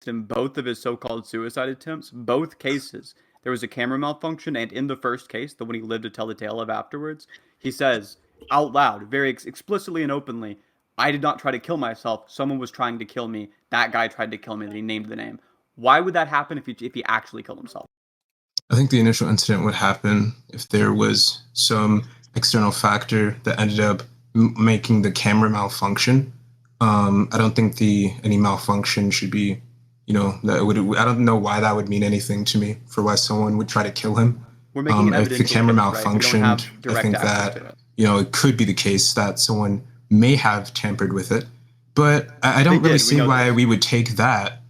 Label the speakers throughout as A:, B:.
A: in both of his so-called suicide attempts, both cases, there was a camera malfunction, and in the first case, the one he lived to tell the tale of afterwards, he says out loud, very explicitly and openly, I did not try to kill myself. Someone was trying to kill me. That guy tried to kill me, and he named the name. Why would that happen if he actually killed himself?
B: I think the initial incident would happen if there was some external factor that ended up making the camera malfunction. I don't think any malfunction should be, I don't know why that would mean anything to me for why someone would try to kill him.
A: We're making an
B: if the
A: evidential
B: camera
A: case, right? We don't have
B: malfunctioned, I
A: direct
B: think
A: access
B: that
A: to it.
B: it could be the case that someone may have tampered with it, but I don't really see why we would take that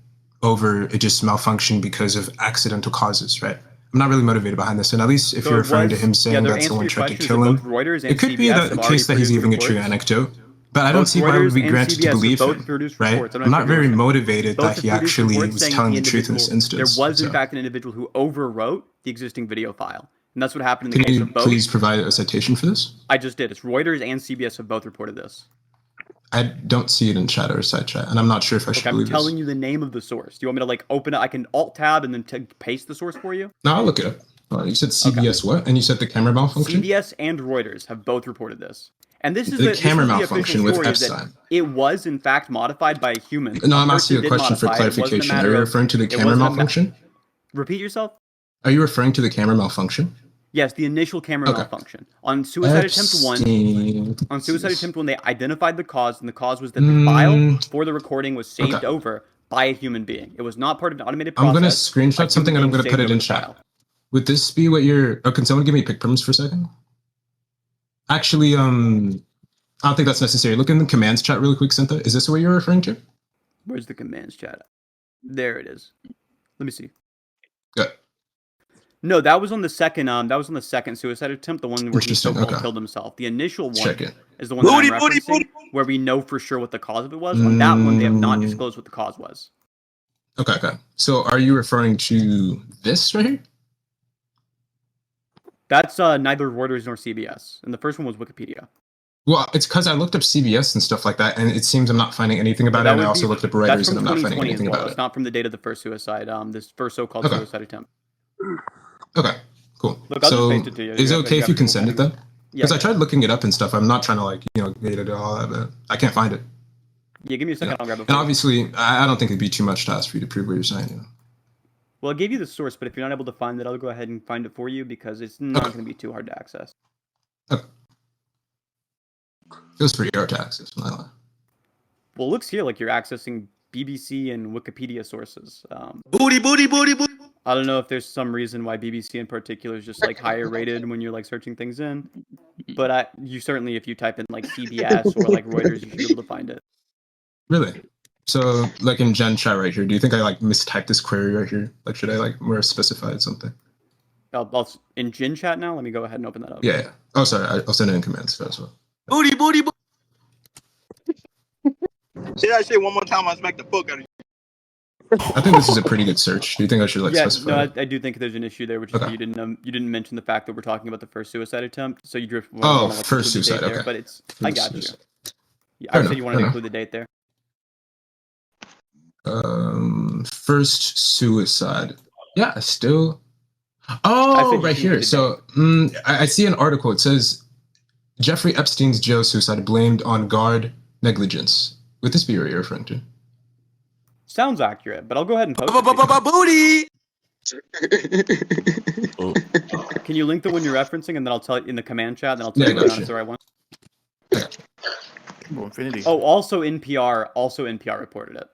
B: over it just malfunctioned because of accidental causes, right? I'm not really motivated behind this, and at least if you're referring to him saying that someone tried to kill him, it could be the case that he's giving a true anecdote. But I don't see why would be granted to believe him, right? I'm not very motivated that he actually was telling the truth in this instance.
A: There was, in fact, an individual who overwrote the existing video file. And that's what happened in the
B: case
A: of both.
B: Can you please provide a citation for this?
A: I just did. It's Reuters and CBS have both reported this.
B: I don't see it in chat or side chat, and I'm not sure if I should believe this.
A: I'm telling you the name of the source. Do you want me to open it? I can Alt-Tab and then paste the source for you?
B: No, I'll look it up. You said CBS what? And you said the camera malfunction?
A: CBS and Reuters have both reported this. And this is
B: the camera malfunction with Epstein.
A: It was, in fact, modified by a human.
B: No, I'm asking you a question for clarification. Are you referring to the camera malfunction?
A: Repeat yourself?
B: Are you referring to the camera malfunction?
A: Yes, the initial camera malfunction. On Suicide Attempt 1, they identified the cause, and the cause was that the file for the recording was saved over by a human being. It was not part of an automated process.
B: I'm going to screenshot something, and I'm going to put it in chat. Would this be what you're... Oh, can someone give me pick perms for a second? Actually, I don't think that's necessary. Look in the commands chat really quick, Sinthe. Is this what you're referring to?
A: Where's the commands chat? There it is. Let me see.
B: Good.
A: No, that was on the second. That was on the second suicide attempt, the one where he so-called killed himself. The initial one is the one that I'm referencing, where we know for sure what the cause of it was. On that one, they have not disclosed what the cause was.
B: Okay. So, are you referring to this right here?
A: That's neither Reuters nor CBS, and the first one was Wikipedia.
B: Well, it's because I looked up CBS and stuff like that, and it seems I'm not finding anything about it. And I also looked up Reuters, and I'm not finding anything about it.
A: It's not from the date of the first suicide. This first so-called suicide attempt.
B: Okay, cool.
A: Look, I'll just paste it to you.
B: Is it okay if you can send it then? Because I tried looking it up and stuff. I'm not trying to get it all that, but I can't find it.
A: Yeah, give me a second. I'll grab it.
B: And obviously, I don't think it'd be too much to ask for you to prove what you're saying.
A: Well, I gave you the source, but if you're not able to find it, I'll go ahead and find it for you because it's not going to be too hard to access.
B: Okay. It was pretty hard to access.
A: Well, it looks here like you're accessing BBC and Wikipedia sources.
C: Booty.
A: I don't know if there's some reason why BBC in particular is just higher rated when you're searching things in, but you certainly, if you type in CBS or Reuters, you should be able to find it.
B: Really? So in Gen chat right here, do you think I mistyped this query right here? Should I more specify something?
A: I'll in Gen chat now. Let me go ahead and open that up.
B: Yeah. Oh, sorry. I'll send it in commands as well.
C: Booty. Say that shit one more time, I'll smack the fuck out of you.
B: I think this is a pretty good search. Do you think I should specify?
A: No, I do think there's an issue there, which is you didn't mention the fact that we're talking about the first suicide attempt, so you drift.
B: First suicide. Okay.
A: But I got you. Yeah, I said you wanted to include the date there.
B: First suicide. Yeah, still. Oh, right here. So I see an article. It says Jeffrey Epstein's jail suicide blamed on guard negligence. Would this be what you're referring to?
A: Sounds accurate, but I'll go ahead and post
C: it.
A: Booty! Can you link the one you're referencing, and then I'll tell it in the command chat, and then I'll tell you whether it's the right one?
C: Infinity.
A: Oh, also NPR reported it.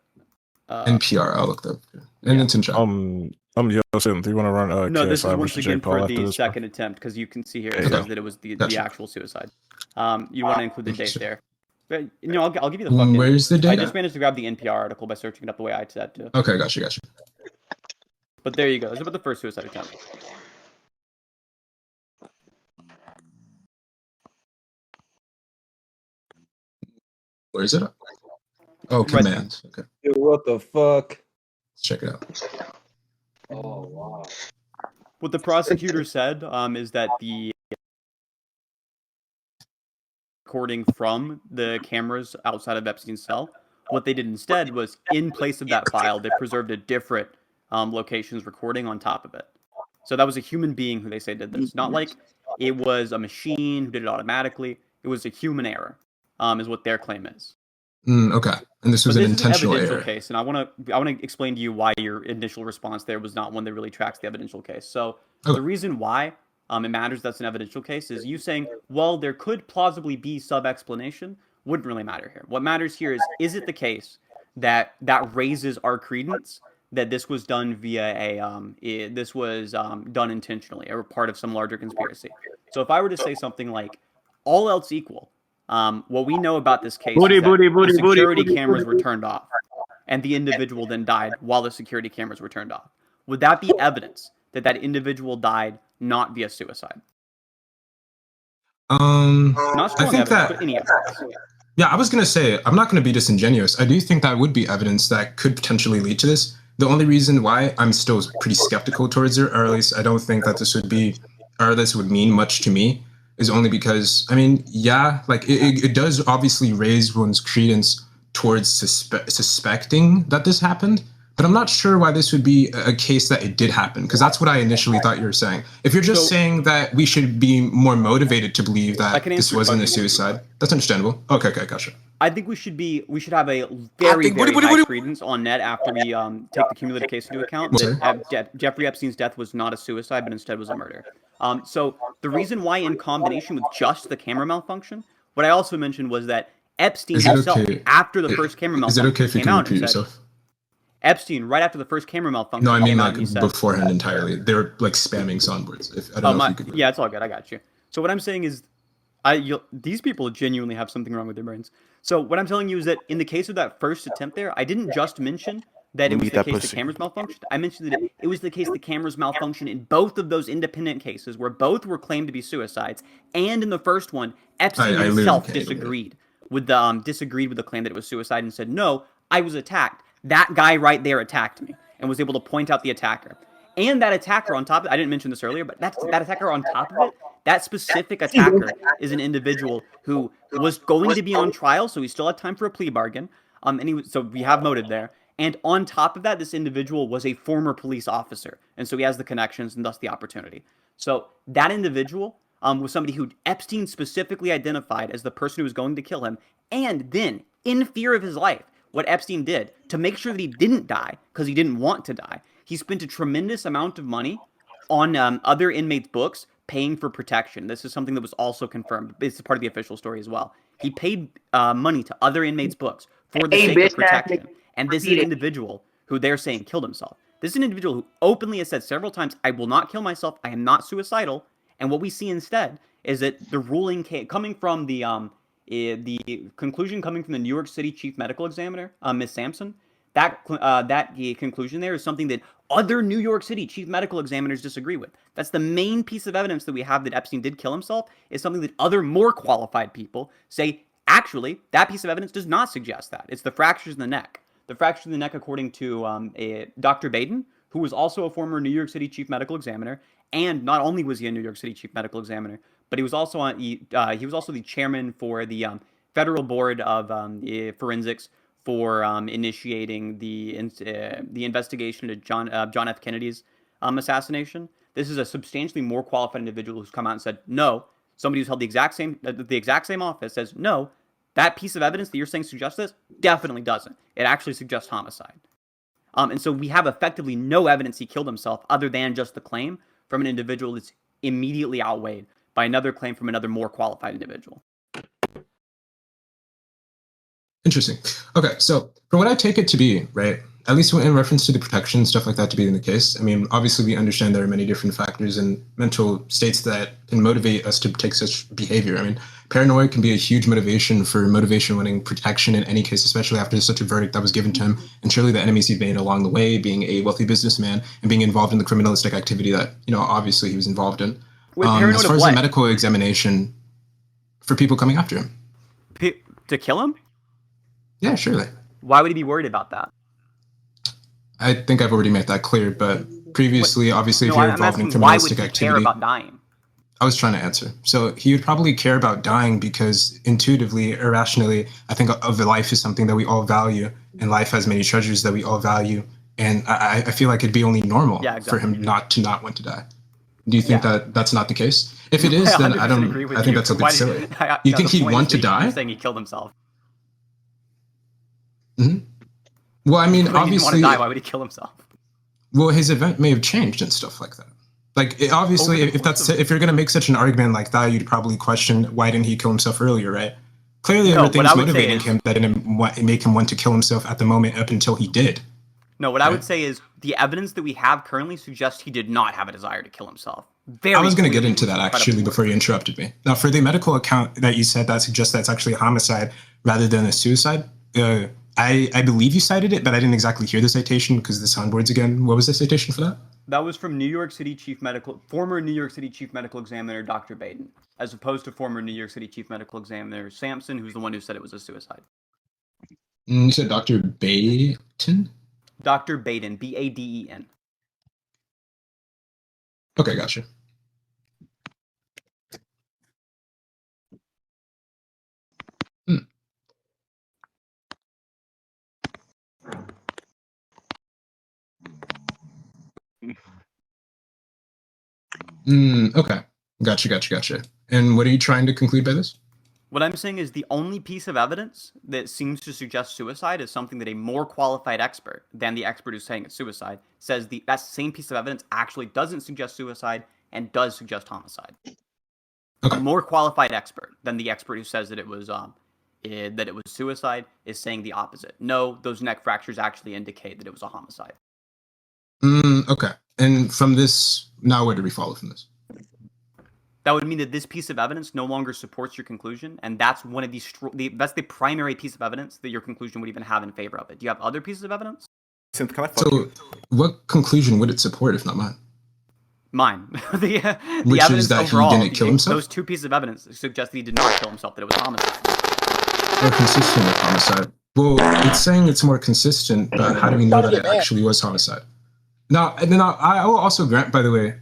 B: NPR, I'll look that up. And it's in chat.
D: Yo, Sinthe, you want to run
A: no, this is once again for the second attempt, because you can see here it says that it was the actual suicide. You want to include the date there. But, I'll give you the fucking...
B: Where's the date?
A: I just managed to grab the NPR article by searching it up the way I said to.
B: Okay, gotcha.
A: But there you go. It's about the first suicide attempt.
B: Where is it? Oh, commands. Okay.
E: Dude, what the fuck?
B: Let's check it out.
E: Oh, wow.
A: What the prosecutor said is that the recording from the cameras outside of Epstein's cell What they did instead was, in place of that file, they preserved a different locations recording on top of it. So that was a human being who they say did this. Not like it was a machine who did it automatically. It was a human error, is what their claim is.
B: Okay, and this was an intentional
A: evidential
B: error.
A: case, and I want to explain to you why your initial response there was not one that really tracks the evidential case. So the reason why it matters that's an evidential case is you saying, well, there could plausibly be sub-explanation, wouldn't really matter here. What matters here is it the case that raises our credence that this was done via done intentionally or part of some larger conspiracy. So if I were to say something like, all else equal, what we know about this case is that the security cameras were turned off, and the individual then died while the security cameras were turned off. Would that be evidence that individual died not via suicide? Not strong
B: I think
A: evidence, but any evidence.
B: Yeah, I was going to say, I'm not going to be disingenuous. I do think that would be evidence that could potentially lead to this. The only reason why I'm still pretty skeptical towards it, or at least I don't think that this would mean much to me, is only because, I mean, yeah, like it does obviously raise one's credence towards suspecting that this happened. But I'm not sure why this would be a case that it did happen, because that's what I initially thought you were saying. If you're just saying that we should be more motivated to believe that this wasn't a suicide, that's understandable. Okay, gotcha.
A: I think we should have a very high credence on net after we take the cumulative case into account that Jeffrey Epstein's death was not a suicide, but instead was a murder. So the reason why, in combination with just the camera malfunction, what I also mentioned was that Epstein himself, after the first camera malfunction came out, and said, Epstein, right after the first camera malfunction.
B: No, I mean like beforehand entirely. They were like spamming soundboards. I don't know if you could.
A: Yeah, it's all good. I got you. So what I'm saying is, these people genuinely have something wrong with their brains. So what I'm telling you is that in the case of that first attempt there, I didn't just mention that it was the case the cameras malfunctioned. I mentioned that it was the case the cameras malfunctioned in both of those independent cases where both were claimed to be suicides, and in the first one, Epstein himself disagreed with the claim that it was suicide and said, no, I was attacked. That guy right there attacked me and was able to point out the attacker. And that attacker on top of it, I didn't mention this earlier, but that attacker on top of it, that specific attacker is an individual who was going to be on trial, so he still had time for a plea bargain. So we have motive there. And on top of that, this individual was a former police officer. And so he has the connections and thus the opportunity. So that individual was somebody who Epstein specifically identified as the person who was going to kill him. And then, in fear of his life, what Epstein did to make sure that he didn't die, because he didn't want to die, he spent a tremendous amount of money on other inmates' books paying for protection. This is something that was also confirmed. It's part of the official story as well. He paid money to other inmates' books for the sake of protection. And this is an individual who they're saying killed himself. This is an individual who openly has said several times, I will not kill myself. I am not suicidal. And what we see instead is that the ruling coming from the conclusion coming from the New York City Chief Medical Examiner, Ms. Sampson, that conclusion there is something that other New York City Chief Medical Examiners disagree with. That's the main piece of evidence that we have that Epstein did kill himself, is something that other more qualified people say, actually, that piece of evidence does not suggest that. It's the fractures in the neck. The fractures in the neck, according to Dr. Baden, who was also a former New York City Chief Medical Examiner, and not only was he a New York City Chief Medical Examiner, but he was also he was also the chairman for the Federal Board of Forensics for initiating the investigation into John F. Kennedy's assassination. This is a substantially more qualified individual who's come out and said, no, somebody who's held the exact same office says, no, that piece of evidence that you're saying suggests this definitely doesn't. It actually suggests homicide. And so we have effectively no evidence he killed himself other than just the claim from an individual that's immediately outweighed by another claim from another more qualified individual.
B: Interesting. Okay, so from what I take it to be, right, at least in reference to the protection, stuff like that to be in the case, I mean, obviously we understand there are many different factors and mental states that can motivate us to take such behavior. I mean, paranoia can be a huge motivation for motivation-winning protection in any case, especially after such a verdict that was given to him. And surely the enemies he made along the way, being a wealthy businessman and being involved in the criminalistic activity that, obviously he was involved in. As far as the medical examination for people coming after him.
A: To kill him?
B: Yeah, surely.
A: Why would he be worried about that?
B: I think I've already made that clear, but previously, obviously, if you're involved in criminalistic activity...
A: Why would he care about dying?
B: I was trying to answer. So he would probably care about dying because intuitively, irrationally, I think of life is something that we all value, and life has many treasures that we all value. And I feel like it'd be only normal for him not to not want to die. Do you think that that's not the case? If it is, then I don't.
A: Agree with
B: I think
A: you.
B: that's a bit silly. You think he'd want to die?
A: You're saying he killed himself.
B: Mm-hmm. Well, I mean, obviously,
A: he didn't want to die. Why would he kill himself?
B: Well, his event may have changed and stuff like that. Like, obviously, if you're gonna make such an argument like that, you'd probably question why didn't he kill himself earlier, right? Clearly, there were things motivating him that didn't make him want to kill himself at the moment up until he did.
A: No, what I would say is the evidence that we have currently suggests he did not have a desire to kill himself.
B: I was going to get into that actually before you interrupted me. Now, for the medical account that you said that suggests that's actually a homicide rather than a suicide, I believe you cited it, but I didn't exactly hear the citation because the soundboards again. What was the citation for that?
A: That was from former New York City Chief Medical Examiner Dr. Baden, as opposed to former New York City Chief Medical Examiner Sampson, who's the one who said it was a suicide.
B: You said Dr. Baden?
A: Dr. Baden, Baden.
B: Okay, gotcha. Okay. Gotcha. And what are you trying to conclude by this?
A: What I'm saying is the only piece of evidence that seems to suggest suicide is something that a more qualified expert than the expert who's saying it's suicide says that same piece of evidence actually doesn't suggest suicide and does suggest homicide.
B: Okay.
A: A more qualified expert than the expert who says that it was suicide is saying the opposite. No, those neck fractures actually indicate that it was a homicide.
B: Okay. And from this, now where do we follow from this?
A: That would mean that this piece of evidence no longer supports your conclusion, and that's one of that's the primary piece of evidence that your conclusion would even have in favor of it. Do you have other pieces of evidence?
D: Sinthe, can I fuck you?
B: What conclusion would it support if not mine?
A: Mine. the
B: Which
A: evidence
B: is that
A: overall,
B: he didn't kill himself?
A: Those two pieces of evidence suggest that he did not kill himself, that it was homicide.
B: Or consistent with homicide. Well, it's saying it's more consistent, but how do we know that it actually was homicide? Now, and then I will also grant, by the way,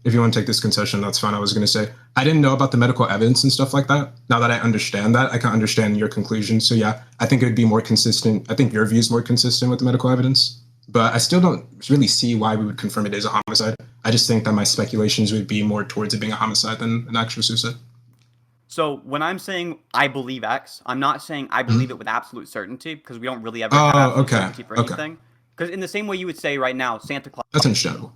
B: if you want to take this concession, that's fine. I was going to say, I didn't know about the medical evidence and stuff like that. Now that I understand that, I can understand your conclusion. So yeah, I think it would be more consistent. I think your view is more consistent with the medical evidence, but I still don't really see why we would confirm it as a homicide. I just think that my speculations would be more towards it being a homicide than an actual suicide.
A: So when I'm saying I believe X, I'm not saying I believe it with absolute certainty, because we don't really ever have absolute certainty for anything. Because in the same way you would say right now, Santa Claus.
B: That's understandable.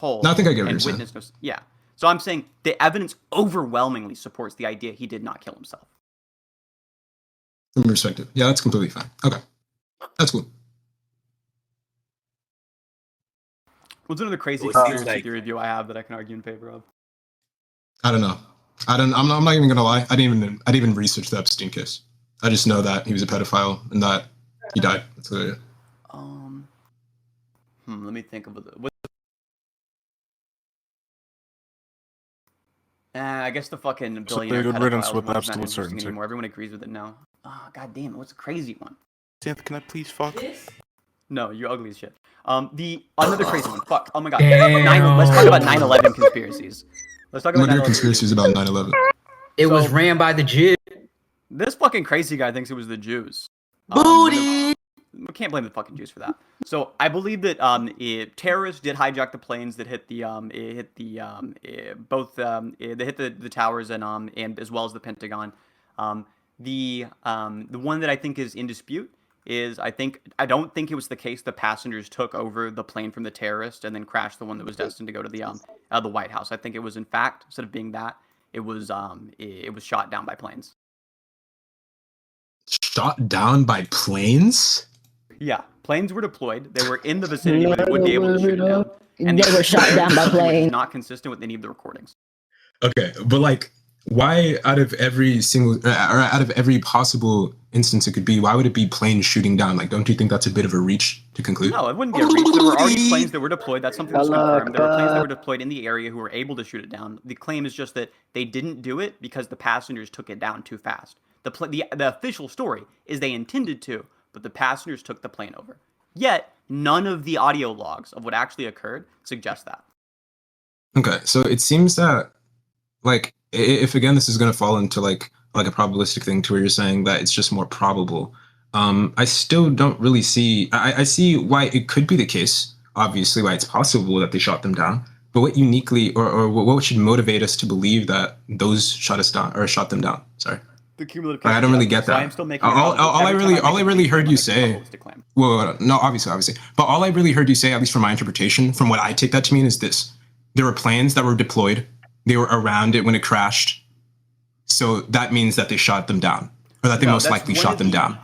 A: No,
B: I think I get what you're saying.
A: Yeah. So I'm saying the evidence overwhelmingly supports the idea he did not kill himself.
B: From your perspective. Yeah, that's completely fine. Okay. That's cool.
A: What's another crazy conspiracy theory view I have that I can argue in favor of?
B: I don't know. I'm not even gonna lie. I didn't even research the Epstein case. I just know that he was a pedophile and that he died. That's what it is.
A: Let me think of it. I guess the fucking billionaire
D: good riddance with
A: not
D: absolute
A: interesting
D: certainty.
A: anymore. Everyone agrees with it now. Oh, god damn it! What's a crazy one?
D: Sinthe, can I please fuck?
A: No, you're ugly as shit. Another crazy one. Fuck. Oh my god. Let's talk about 9/11 conspiracies. Let's talk about
B: what are your conspiracies about 9/11?
F: It was ran by the Jews.
A: This fucking crazy guy thinks it was the Jews.
F: Booty!
A: We can't blame the fucking Jews for that. So I believe that terrorists did hijack the planes that hit the towers and as well as the Pentagon. The one that I think is in dispute is I don't think it was the case the passengers took over the plane from the terrorist and then crashed the one that was destined to go to the White House. I think it was in fact, instead of being that, it was shot down by planes.
B: Shot down by planes?
A: Yeah, planes were deployed. They were in the vicinity where they would be able to shoot it down.
G: And they were shot down by planes.
A: Not consistent with any of the recordings.
B: Okay, but like, why out of every possible instance it could be, why would it be planes shooting down? Like, don't you think that's a bit of a reach to conclude?
A: No, it wouldn't be a reach. There were already planes that were deployed. That's something that's confirmed. There were planes that were deployed in the area who were able to shoot it down. The claim is just that they didn't do it because the passengers took it down too fast. The official story is they intended to, but the passengers took the plane over. Yet, none of the audio logs of what actually occurred suggest that.
B: Okay, so it seems that like if again this is going to fall into like a probabilistic thing to where you're saying that it's just more probable. I still don't really see. I see why it could be the case. Obviously, why it's possible that they shot them down. But what uniquely or what should motivate us to believe that those shot us down or shot them down? Sorry.
A: The cumulative.
B: I don't really get that.
A: So I am still making
B: all I really heard you say. Well, no, obviously. But all I really heard you say, at least from my interpretation, from what I take that to mean, is this: there were planes that were deployed. They were around it when it crashed. So that means that they shot them down, or that they most likely shot them down.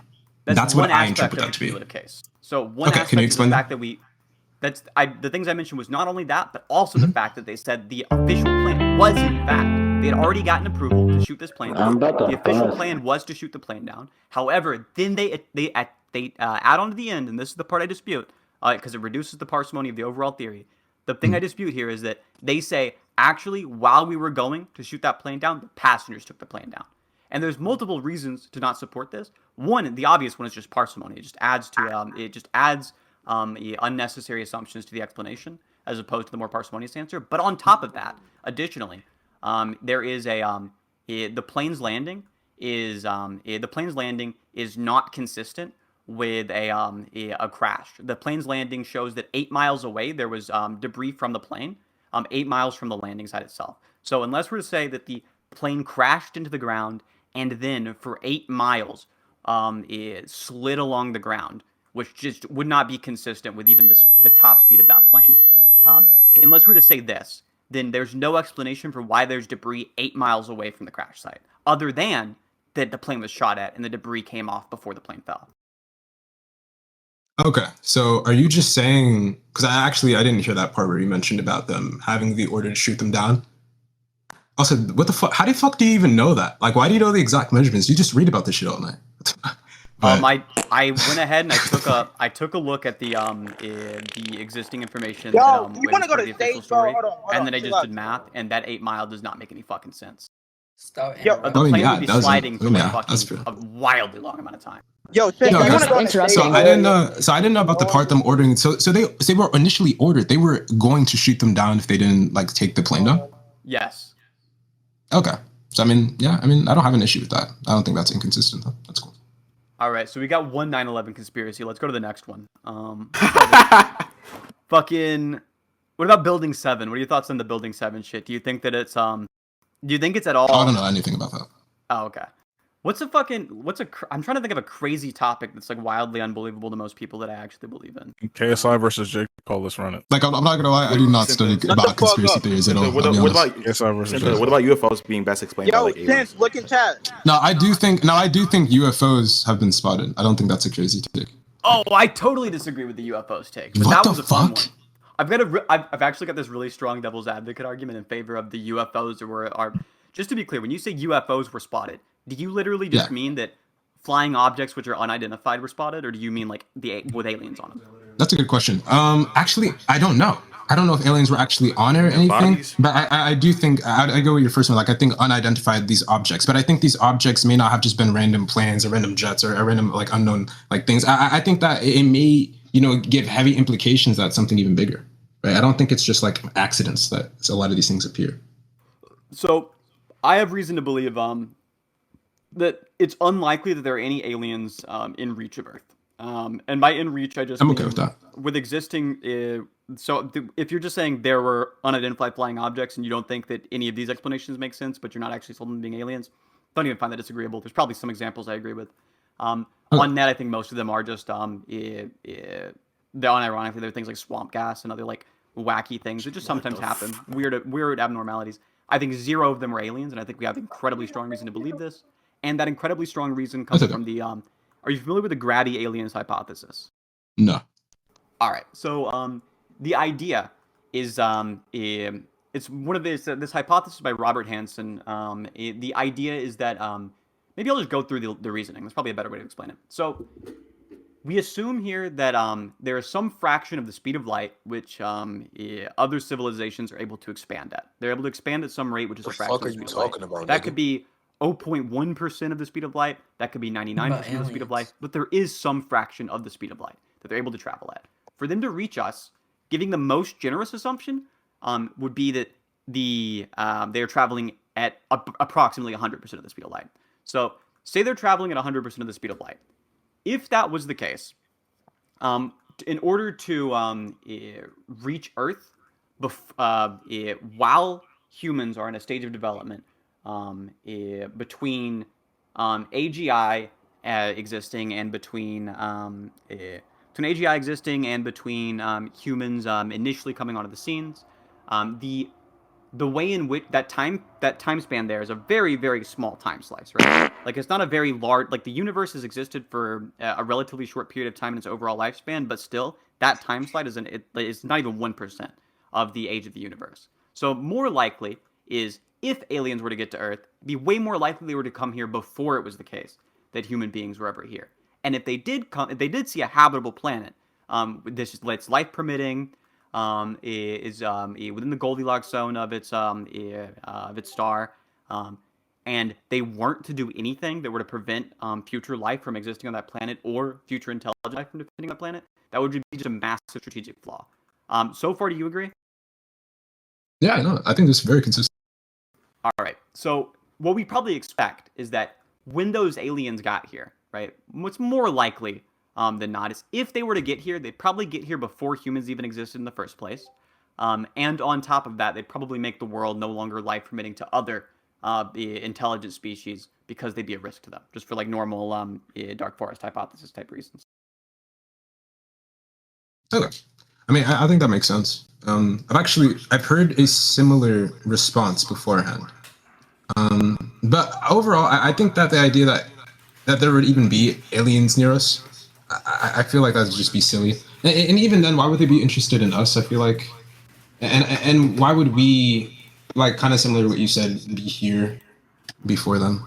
B: That's what I interpret that to be.
A: Case. So one aspect can you explain is the fact that the things I mentioned was not only that, but also the fact that they said the official plan was in fact they had already gotten approval to shoot this plane down. The official plan was to shoot the plane down. However, then they add on to the end, and this is the part I dispute, because it reduces the parsimony of the overall theory. The thing I dispute here is that they say, actually, while we were going to shoot that plane down, the passengers took the plane down. And there's multiple reasons to not support this. One, the obvious one, is just parsimony. It just adds unnecessary assumptions to the explanation, as opposed to the more parsimonious answer. But on top of that, additionally, there is the plane's landing is not consistent with a crash. The plane's landing shows that 8 miles away there was debris from the plane, 8 miles from the landing site itself. So unless we're to say that the plane crashed into the ground and then for 8 miles it slid along the ground, which just would not be consistent with even the top speed of that plane. Unless we're to say this, then there's no explanation for why there's debris 8 miles away from the crash site, other than that the plane was shot at and the debris came off before the plane fell.
B: Okay, so are you just saying, because I didn't hear that part where you mentioned about them having the order to shoot them down. Also, what the fuck? How the fuck do you even know that? Like, why do you know the exact measurements? You just read about this shit all night.
A: I went ahead and I took a look at the existing information.
C: Yo, you want to go to
A: the official
C: state,
A: story,
C: Hold on,
A: and then I just did math, and that 8 mile does not make any fucking sense.
F: Stop.
C: Yo,
A: The plane would be sliding for a wildly long amount of time.
C: Yo,
G: Yeah,
C: you want to go to
G: interrupt.
C: state?
B: So I didn't know about the part them ordering. So they were initially ordered. They were going to shoot them down if they didn't like take the plane down.
A: Yes.
B: Okay. So I don't have an issue with that. I don't think that's inconsistent though. That's cool.
A: All right, so we got one 9/11 conspiracy. Let's go to the next one. Fucking. What about Building 7? What are your thoughts on the Building 7 shit? Do you think that it's Do you think it's at all?
B: I don't know anything about that.
A: Oh, okay. I'm trying to think of a crazy topic that's like wildly unbelievable to most people that I actually believe in.
D: KSI versus Jake Paul. Let's run it.
B: Like I'm not gonna lie, I do not study about conspiracy theories at all.
D: What about KSI versus Jake? What about UFOs being best explained by
C: Yo,
D: like aliens?
C: Sense, look in chat.
B: I do think UFOs have been spotted. I don't think that's a crazy take.
A: Oh, I totally disagree with the UFOs take. But
B: What
A: that was
B: the
A: a fun
B: fuck?
A: one. I've actually got this really strong devil's advocate argument in favor of the UFOs are. Just to be clear, when you say UFOs were spotted, do you literally just mean that flying objects which are unidentified were spotted, or do you mean like with aliens on them?
B: That's a good question. Actually, I don't know. I don't know if aliens were actually on it or anything,
D: bodies?
B: but I do think I go with your first one. Like I think unidentified these objects, but I think these objects may not have just been random planes or random jets or random like unknown like things. I think that it may give heavy implications that something even bigger, right? I don't think it's just like accidents that a lot of these things appear.
A: So I have reason to believe that it's unlikely that there are any aliens in reach of Earth. And by in reach, I'm
B: okay with that.
A: With existing, if you're just saying there were unidentified flying objects and you don't think that any of these explanations make sense, but you're not actually sold them being aliens, don't even find that disagreeable. There's probably some examples I agree with. On that, I think most of them are just they're unironically, they're things like swamp gas and other like wacky things that just sometimes happen. Weird abnormalities. I think 0 of them are aliens, and I think we have incredibly strong reason to believe this. And that incredibly strong reason comes from the are you familiar with the Grady aliens hypothesis?
B: No.
A: All right. So the idea is it's one of this hypothesis by Robert Hansen. The idea is that maybe I'll just go through the reasoning. That's probably a better way to explain it. So we assume here that there is some fraction of the speed of light which other civilizations are able to expand at. They're able to expand at some rate, which is a fraction of the speed of light. That could be 0.1% of the speed of light. That could be 99% of the speed of light. But there is some fraction of the speed of light that they're able to travel at. For them to reach us, giving the most generous assumption would be that they're traveling at approximately 100% of the speed of light. So say they're traveling at 100% of the speed of light. If that was the case, in order to reach Earth, while humans are in a stage of development, between AGI existing and between AGI existing and between humans initially coming onto the scenes, the way in which that time span there is a very, very small time slice, right? Like, it's not a very large, like, the universe has existed for a relatively short period of time in its overall lifespan, but still that time slide is not even 1% of the age of the universe. So more likely is, if aliens were to get to Earth, it'd be way more likely they were to come here before it was the case that human beings were ever here. And if they did see a habitable planet, this is life permitting, is within the Goldilocks zone of its star, and they weren't to do anything that were to prevent future life from existing on that planet or future intelligent life from defending that planet, that would be just a massive strategic flaw. So far, do you agree?
B: Yeah, I know. I think this is very consistent.
A: All right. So what we probably expect is that when those aliens got here, right, what's more likely than not is, if they were to get here, they'd probably get here before humans even existed in the first place. And on top of that, they'd probably make the world no longer life permitting to other intelligent species because they'd be a risk to them, just for like normal dark forest hypothesis type reasons.
B: Okay. I mean, I think that makes sense. I've heard a similar response beforehand. But overall, I think that the idea that there would even be aliens near us, I feel like that would just be silly. And even then, why would they be interested in us? I feel like, and why would we, like, kind of similar to what you said, be here before them?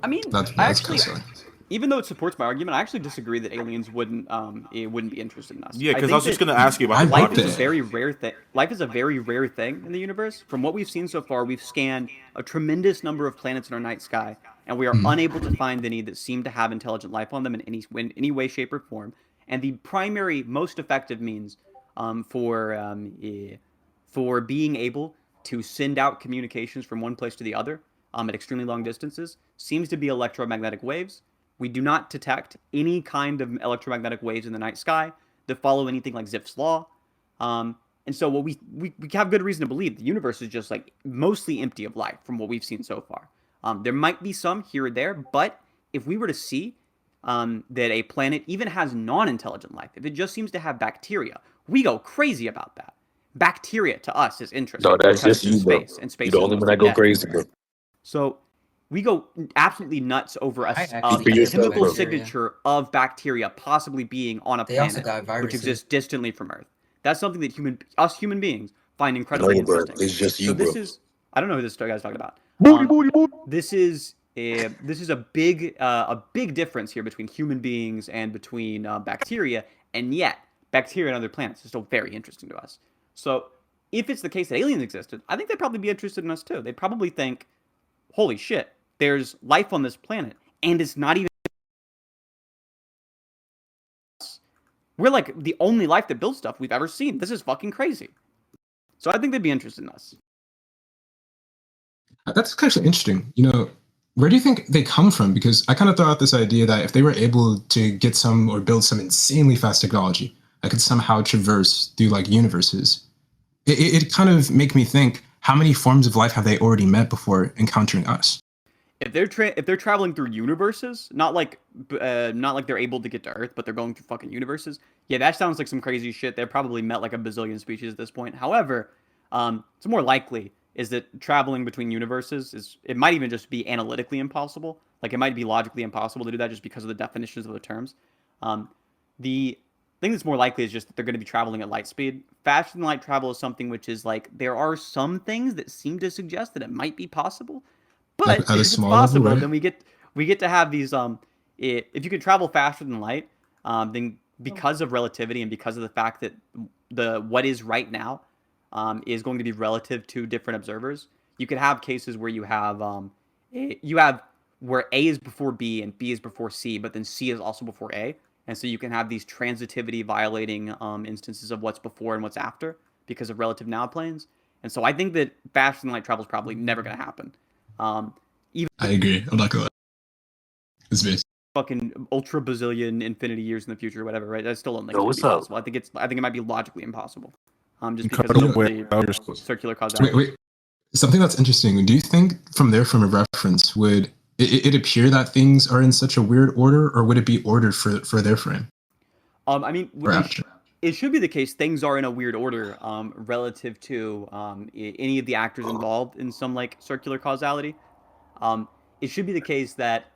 A: I mean,
B: That's
A: actually,
B: kind of silly.
A: even though it supports my argument, I actually disagree that aliens wouldn't be interested in us.
D: Yeah, because I was just going to ask you about the
A: life
D: project.
A: is a very rare thing. Life is a very rare thing in the universe. From what we've seen so far, we've scanned a tremendous number of planets in our night sky, and we are unable to find any that seem to have intelligent life on them in any way, shape, or form. And the primary, most effective means for being able to send out communications from one place to the other at extremely long distances seems to be electromagnetic waves. We do not detect any kind of electromagnetic waves in the night sky that follow anything like Zipf's law. And so what we have good reason to believe the universe is just like mostly empty of life from what we've seen so far. There might be some here or there, but if we were to see that a planet even has non-intelligent life, if it just seems to have bacteria, we go crazy about that. Bacteria to us is interesting.
H: No, that's just you, bro.
A: Space, and space
H: You're the only one that go crazy, bro.
A: So we go absolutely nuts over a
H: yourself,
A: chemical
H: bro.
A: signature of bacteria possibly being on a planet which exists distantly from Earth. That's something that human beings find incredibly interesting.
H: It's just you,
A: so this
H: bro.
A: is, I don't know who this guy's talking about.
H: Booty.
A: This is a big difference here between human beings and between bacteria, and yet bacteria on other planets is still very interesting to us. So if it's the case that aliens existed, I think they'd probably be interested in us too. They'd probably think, holy shit, there's life on this planet, and it's not even... We're like the only life that builds stuff we've ever seen. This is fucking crazy. So I think they'd be interested in us.
B: That's actually interesting. You know, where do you think they come from? Because I kind of throw out this idea that if they were able to get some or build some insanely fast technology that could somehow traverse through like universes, it kind of make me think, how many forms of life have they already met before encountering us?
A: If they're traveling through universes, not like they're able to get to Earth, but they're going through fucking universes. Yeah, that sounds like some crazy shit. They've probably met like a bazillion species at this point. However, it's more likely is that traveling between universes it might even just be analytically impossible. Like, it might be logically impossible to do that just because of the definitions of the terms. The thing that's more likely is just that they're going to be traveling at light speed. Faster than light travel is something which is like, there are some things that seem to suggest that it might be possible. But
B: Like,
A: if it's possible, right? Then we get to have these if you can travel faster than light, then because of relativity and because of the fact that what is right now is going to be relative to different observers, you could have cases where you have where A is before B and B is before C, but then C is also before A, and so you can have these transitivity violating instances of what's before and what's after because of relative now planes. And so I think that faster than light travel is probably never going to happen. Even
B: I agree. I'm not gonna lie. It's based.
A: fucking ultra bazillion infinity years in the future or whatever, right? I still don't think
H: Yo,
A: it's
H: what's
A: gonna be
H: up?
A: possible. I think it might be logically impossible. Just
D: You
A: because
D: cut
A: of
D: away out
A: the
D: your-
A: circular causality.
B: Wait. Something that's interesting. Do you think from a reference, would it appear that things are in such a weird order, or would it be ordered for their frame?
A: I mean,
B: Or after?
A: it should be the case things are in a weird order relative to any of the actors involved in some like circular causality. It should be the case that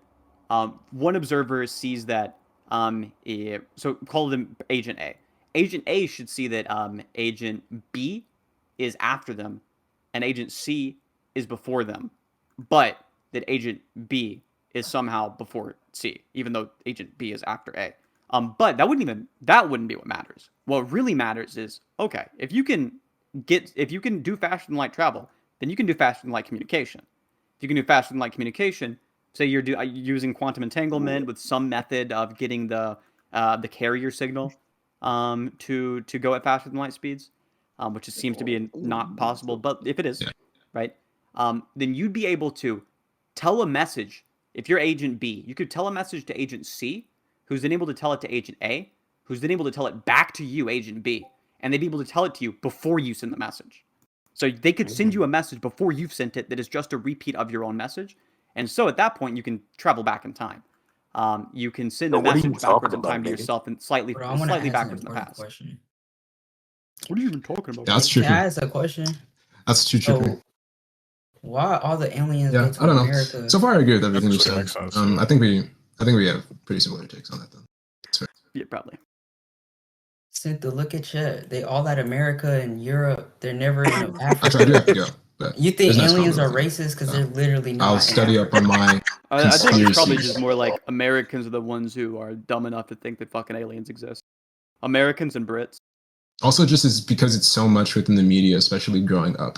A: one observer sees that so call them agent A. Agent A should see that agent B is after them and agent C is before them, but that agent B is somehow before C, even though agent B is after A. But that wouldn't be what matters. What really matters is, okay, if you can do faster than light travel, then you can do faster than light communication. If you can do faster than light communication, say you're using quantum entanglement with some method of getting the carrier signal to go at faster than light speeds, which seems to be not possible, but if it is,
B: Yeah.
A: right, then you'd be able to tell a message. If you're agent B, you could tell a message to agent C, who's then able to tell it to agent A, who's then able to tell it back to you, agent B, and they'd be able to tell it to you before you send the message. So they could send you a message before you've sent it that is just a repeat of your own message. And so at that point, you can travel back in time. You can send a
H: What are you
A: message backwards in
H: talking
A: time
H: about,
A: to
H: nigga?
A: yourself and slightly
F: Bro, I want to ask an
A: backwards in the
F: important
A: past.
F: question.
A: What are you even talking about?
B: Yeah, that's
F: Can I
B: tricky.
F: ask a question?
B: That's too tricky.
F: So, why all the aliens
B: Yeah,
F: go to
B: I don't know.
F: America?
B: So far, I agree with everything you
D: That
B: said.
D: makes sense,
B: I think we have pretty similar takes on that. Then.
A: Yeah, probably.
F: Sinthe, look at chat. They all at America and Europe. They're never in
B: Actually, I do have to
F: Africa.
B: go. But
F: You think
B: it was nice
F: aliens are
B: convo with you.
F: racist because
B: So,
F: they're literally not?
B: I'll
F: in
B: study up on
F: Africa.
B: my
A: I think it's probably
B: conspiracies.
A: just more like Americans are the ones who are dumb enough to think that fucking aliens exist. Americans and Brits.
B: Also, just is because it's so much within the media, especially growing up.